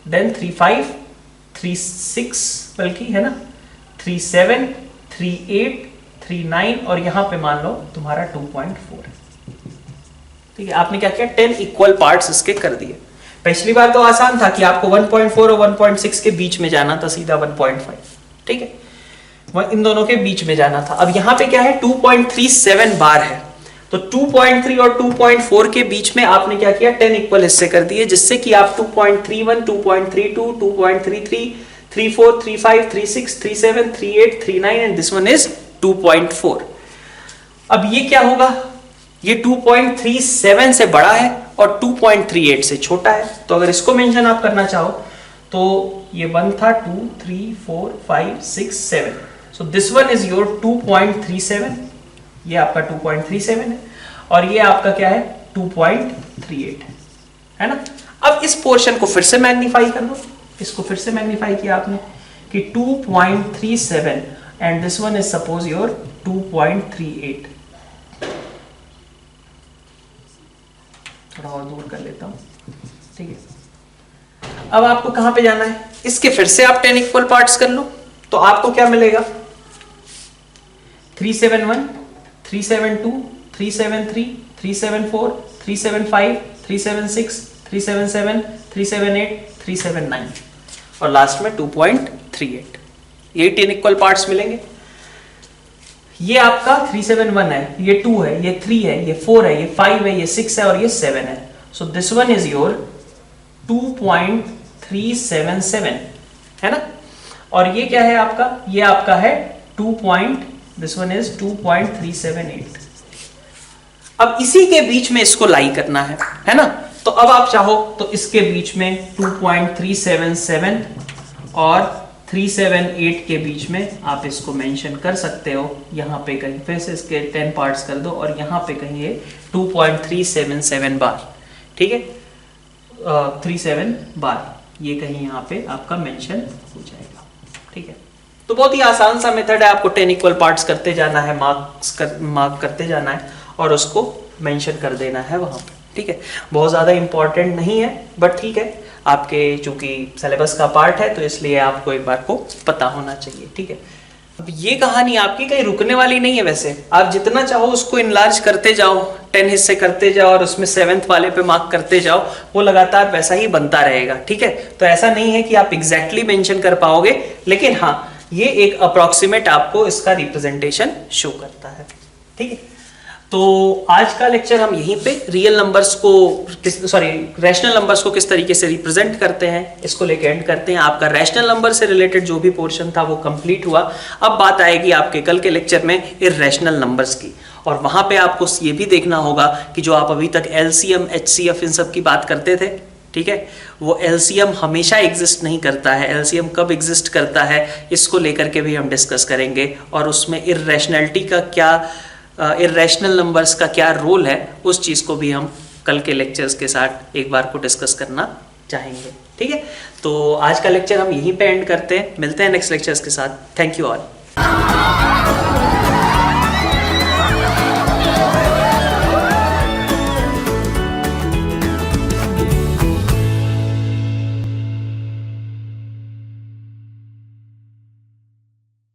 देन 35 36 बल्कि, है ना, 37 38 39 और यहां पे मान लो तुम्हारा 2.4 है, ठीक है। आपने क्या किया, 10 इक्वल पार्ट्स इसके कर दिए। पिछली बार तो आसान था कि आपको 1.4 और 1.6 के बीच में जाना था, सीधा 1.5, ठीक है, इन दोनों के बीच में जाना था। अब यहां पे क्या है, 2.37 बार है, तो 2.3 और 2.4 के बीच में आपने क्या किया, 10 इक्वल हिस्से कर दिए, जिससे कि आप 2.31 2.32 2.33 34 35 36 37 38 39 एंड दिस वन इज 2.4। अब ये क्या होगा, ये 2.37 से बड़ा है और 2.38 से छोटा है, तो अगर इसको मेंशन आप करना चाहो तो ये 1 था 2 3 4 5 6 7, so this one is your 2.37, ये आपका 2.37 है और ये आपका क्या है 2.38 है ना। अब इस पोर्शन को फिर से मैग्नीफाई कर दो, इसको फिर से मैग्नीफाई किया आपने कि 2.37 and this one is suppose your 2.38, थोड़ा और दूर कर लेता हूं, ठीक है। अब आपको कहां पे जाना है, इसके फिर से आप 10 इक्वल पार्ट्स कर लो, तो आपको क्या मिलेगा, 371 372 373 374 375 376 377 378 379। और लास्ट में 2.38। ये 10 इक्वल पार्ट्स मिलेंगे। ये आपका 371 है, ये 2 है, ये 3 है, ये 4 है, ये 5 है, ये 6 है और ये 7 है। So this one is your 2.377 है ना। और ये क्या है आपका, ये आपका है दिस वन इज 2.378। अब इसी के बीच में इसको लाई करना है ना। तो अब आप चाहो तो इसके बीच में 2.377 और 378 के बीच में आप इसको मेंशन कर सकते हो। यहाँ पे कहीं फिर से इसके 10 पार्ट्स कर दो और यहाँ पे कहीं ये 2.377 बार, ठीक है, 37 बार ये कहीं यहाँ पे आपका मेंशन हो जाएगा, ठीक है। तो बहुत ही आसान सा मेथड है, आपको 10 इक्वल पार्ट्स करते जाना है, मार्क करते जाना है और उसको मेंशन कर देना है वहाँ पे, ठीक है। बहुत ज़्यादा इंपॉर्टेंट नहीं है बट ठीक है, आपके चूंकि सिलेबस का पार्ट है तो इसलिए आपको एक बार को पता होना चाहिए, ठीक है। अब ये कहानी आपकी कहीं रुकने वाली नहीं है। वैसे आप जितना चाहो उसको इनलार्ज करते जाओ, 10 हिस्से करते जाओ और उसमें 7th वाले पे मार्क करते जाओ, वो लगातार वैसा ही बनता रहेगा, ठीक है। तो ऐसा नहीं है कि आप एग्जैक्टली मेंशन कर पाओगे, लेकिन हाँ ये एक अप्रोक्सीमेट आपको इसका रिप्रेजेंटेशन शो करता है, ठीक है। तो आज का लेक्चर हम यहीं पे रियल नंबर्स को रैशनल नंबर्स को किस तरीके से रिप्रेजेंट करते हैं इसको लेके एंड करते हैं। आपका रैशनल नंबर से रिलेटेड जो भी पोर्शन था वो कंप्लीट हुआ। अब बात आएगी आपके कल के लेक्चर में इर्रेशनल नंबर्स की, और वहां पे आपको ये भी देखना होगा कि जो आप अभी तक एलसीएम, एचसीएफ इन सब की बात करते थे, ठीक है, वो एलसीएम हमेशा एग्जिस्ट नहीं करता है। एलसीएम कब एग्जिस्ट करता है इसको लेकर के भी हम डिस्कस करेंगे, और उसमें इर्रेशनलिटी का क्या, इर्रेशनल नंबर्स का क्या रोल है, उस चीज़ को भी हम कल के लेक्चर्स के साथ एक बार को डिस्कस करना चाहेंगे, ठीक है। तो आज का लेक्चर हम यहीं पे एंड करते हैं, मिलते हैं नेक्स्ट लेक्चर्स के साथ। Thank you all.